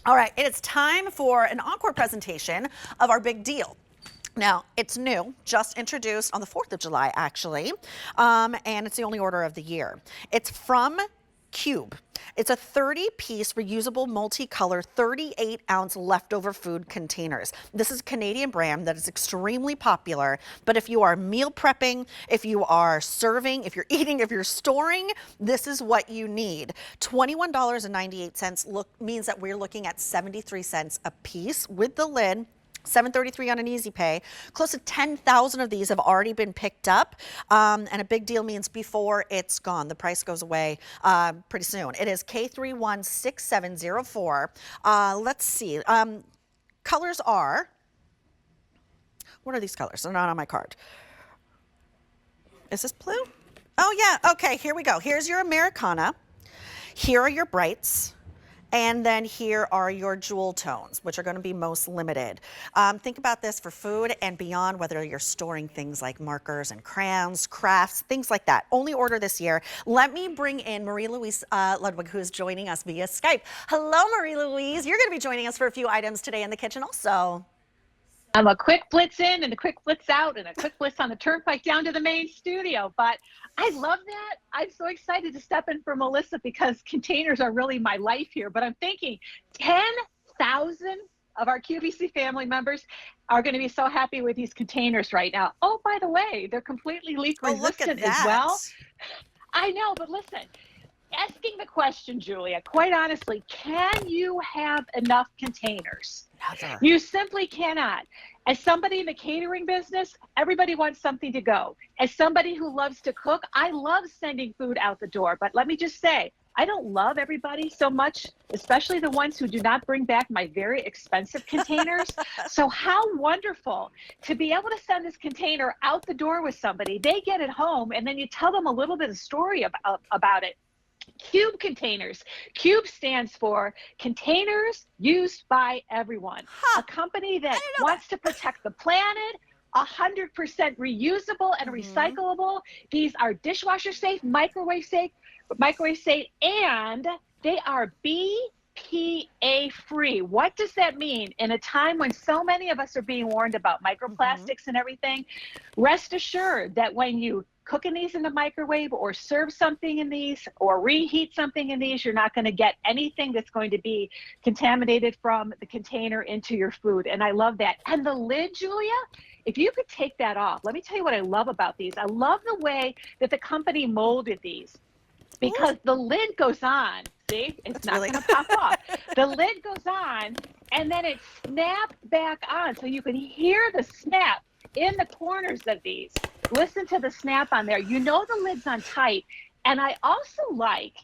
All right, it is time for an encore presentation of our big deal. Now, it's new, just introduced on the 4th of July, actually, and it's the only order of the year. It's from Cube. It's a 30-piece reusable multicolor 38-ounce leftover food containers. This is a Canadian brand that is extremely popular, but if you are meal prepping, if you are serving, if you're eating, if you're storing, this is what you need. $21.98 means that we're looking at 73 cents a piece with the lid. $7.33 on an easy pay. Close to 10,000 of these have already been picked up, and a big deal means before it's gone. The price goes away pretty soon. It is K316704. Let's see. Colors are, what are these colors? They're not on my card. Is this blue? Oh yeah, okay, here we go. Here's your Americana. Here are your brights. And then here are your jewel tones, which are going to be most limited. Think about this for food and beyond, whether you're storing things like markers and crayons, crafts, things like that. Only order this year. Let me bring in Marie-Louise Ludwig, who is joining us via Skype. Hello, Marie-Louise. You're going to be joining us for a few items today in the kitchen also. I'm a quick blitz in and a quick blitz out and a quick blitz on the turnpike down to the main studio. But I love that. I'm so excited to step in for Melissa because containers are really my life here. But I'm thinking 10,000 of our QVC family members are going to be so happy with these containers right now. Oh, by the way, they're completely leak resistant as well. I know, but listen. Asking the question, Julia, quite honestly, can you have enough containers? Never. You simply cannot. As somebody in the catering business, everybody wants something to go. As somebody who loves to cook, I love sending food out the door. But let me just say, I don't love everybody so much, especially the ones who do not bring back my very expensive containers. So how wonderful to be able to send this container out the door with somebody. They get it home, and then you tell them a little bit of story about it. Cube containers. Cube stands for Containers Used by Everyone. A company that wants to protect the planet, 100% reusable and recyclable. These are dishwasher safe, microwave safe, and they are BPA free. What does that mean? In a time when so many of us are being warned about microplastics and everything, rest assured that when you cooking these in the microwave or serve something in these or reheat something in these, you're not going to get anything that's going to be contaminated from the container into your food. And I love that. And the lid, Julia, if you could take that off, let me tell you what I love about these. I love the way that the company molded these because the lid goes on. See, it's not going to pop off. The lid goes on and then it snaps back on. So you can hear the snap in the corners of these. Listen to the snap on there. You know the lid's on tight. And I also like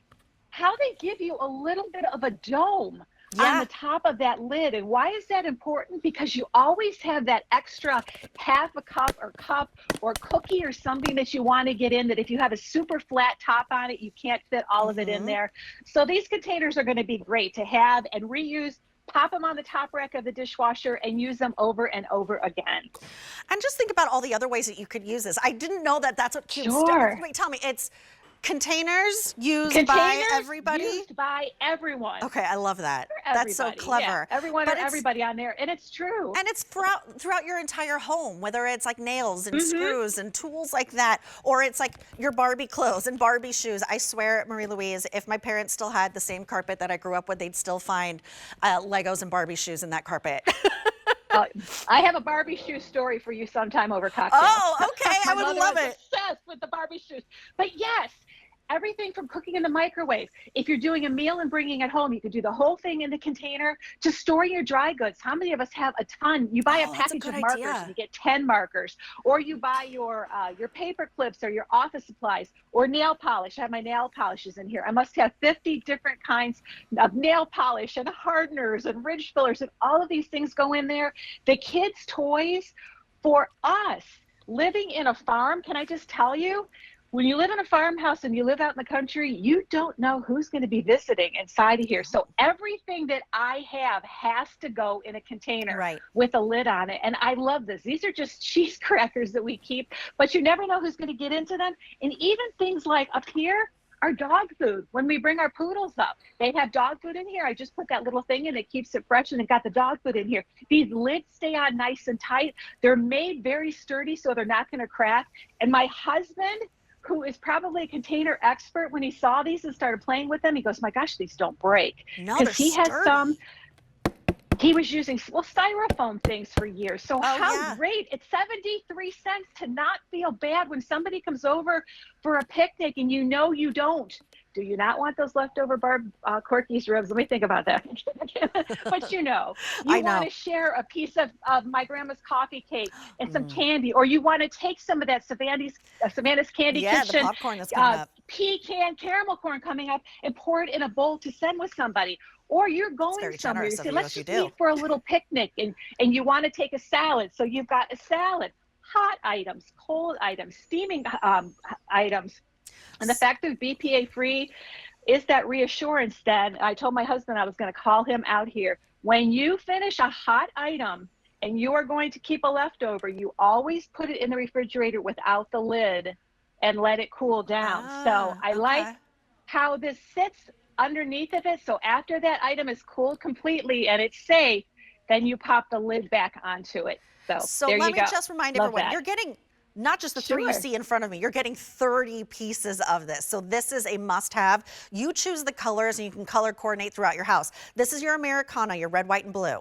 how they give you a little bit of a dome on the top of that lid. And why is that important? Because you always have that extra half a cup or cookie or something that you want to get in, that if you have a super flat top on it, you can't fit all of it in there. So these containers are going to be great to have and reuse. Pop them on the top rack of the dishwasher and use them over and over again. And just think about all the other ways that you could use this. I didn't know that that's what Cube does. Wait, tell me, it's containers used by everybody? Used by everyone. Okay, I love that. That's so clever. Yeah, everyone and everybody on there, and it's true. And it's throughout your entire home, whether it's like nails and screws and tools like that, or it's like your Barbie clothes and Barbie shoes. I swear, Marie-Louise, if my parents still had the same carpet that I grew up with, they'd still find Legos and Barbie shoes in that carpet. I have a Barbie shoe story for you sometime over cocktails. Oh, okay. I would love it. Obsessed with the Barbie shoes. But yes, everything from cooking in the microwave. If you're doing a meal and bringing it home, you could do the whole thing in the container. To store your dry goods. How many of us have a ton? You buy a package of markers and you get 10 markers. Or you buy your paper clips or your office supplies or nail polish. I have my nail polishes in here. I must have 50 different kinds of nail polish and hardeners and ridge fillers, and all of these things go in there. The kids' toys, for us living in a farm, can I just tell you, when you live in a farmhouse and you live out in the country, you don't know who's going to be visiting inside of here. So everything that I have has to go in a container with a lid on it. And I love this. These are just cheese crackers that we keep, but you never know who's going to get into them. And even things like up here, our dog food. When we bring our poodles up, they have dog food in here. I just put that little thing in, it keeps it fresh, and it got the dog food in here. These lids stay on nice and tight. They're made very sturdy, so they're not gonna crack. And my husband, who is probably a container expert, when he saw these and started playing with them, he goes, my gosh, these don't break. No, they're he has sturdy. some, he was using, well, styrofoam things for years. So how great. It's 73 cents to not feel bad when somebody comes over for a picnic and you know you don't. Do you not want those leftover Corky's ribs? Let me think about that. But you want to share a piece of my grandma's coffee cake and some candy, or you want to take some of that Savannah's Candy Kitchen, the popcorn that's coming up. pecan caramel corn coming up, and pour it in a bowl to send with somebody. Or you're going somewhere, you say, let's just meet for a little picnic, and you want to take a salad. So you've got a salad, hot items, cold items, steaming items. And the fact that BPA free is that reassurance that I told my husband I was going to call him out here. When you finish a hot item and you are going to keep a leftover, you always put it in the refrigerator without the lid and let it cool down. So I like how this sits underneath of it. So after that item is cooled completely and it's safe, then you pop the lid back onto it. So there let you me go. just remind Love everyone, that. you're getting not just the 3 you see in front of me, you're getting 30 pieces of this. So this is a must-have. You choose the colors and you can color coordinate throughout your house. This is your Americana, your red, white, and blue.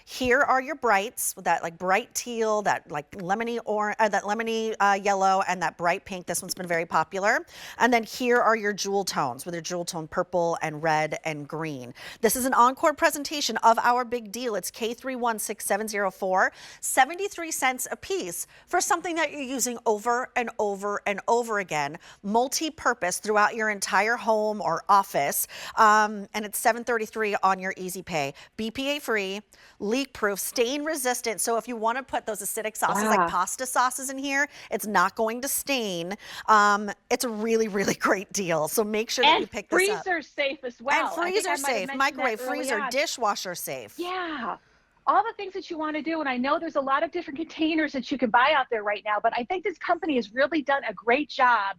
Here are your brights, that like bright teal, that like lemony orange, that lemony yellow, and that bright pink. This one's been very popular. And then here are your jewel tones with your jewel tone purple and red and green. This is an encore presentation of our big deal. It's K316704, 73 cents a piece for something that you're using over and over and over again, multi-purpose throughout your entire home or office. And it's $7.33 on your Easy Pay. BPA free, leak-proof, stain-resistant. So if you want to put those acidic sauces like pasta sauces in here, it's not going to stain. It's a really, really great deal. So make sure that you pick this up. And freezer safe as well. And freezer safe, microwave, freezer, dishwasher safe. Yeah. All the things that you want to do. And I know there's a lot of different containers that you can buy out there right now, but I think this company has really done a great job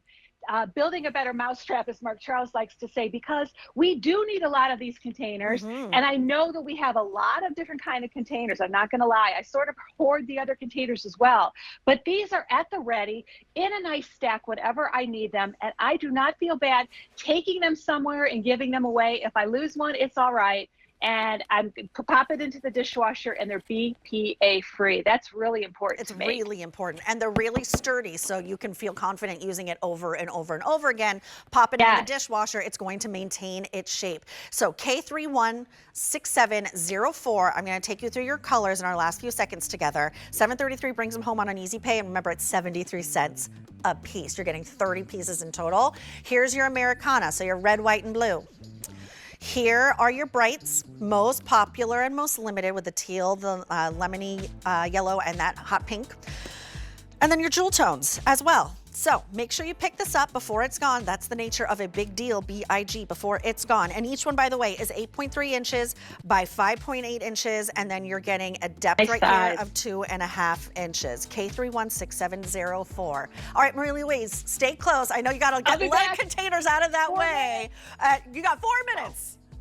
building a better mousetrap, as Mark Charles likes to say, because we do need a lot of these containers. And I know that we have a lot of different kind of containers. I'm not going to lie. I sort of hoard the other containers as well. But these are at the ready in a nice stack whenever I need them. And I do not feel bad taking them somewhere and giving them away. If I lose one, it's all right. And I'm pop it into the dishwasher, and they're BPA free. That's really important. It's really important, and they're really sturdy, so you can feel confident using it over and over and over again. Pop it in the dishwasher; it's going to maintain its shape. So K316704. I'm going to take you through your colors in our last few seconds together. $7.33 brings them home on an Easy Pay, and remember, it's 73 cents a piece. You're getting 30 pieces in total. Here's your Americana, so your red, white, and blue. Here are your brights, most popular and most limited with the teal, the lemony yellow, and that hot pink. And then your jewel tones as well. So make sure you pick this up before it's gone. That's the nature of a big deal, BIG, before it's gone. And each one, by the way, is 8.3 inches by 5.8 inches. And then you're getting a depth here of 2.5 inches. K316704. All right, Marie Louise, stay close. I know you got to get a lot of containers out of that way. You got 4 minutes.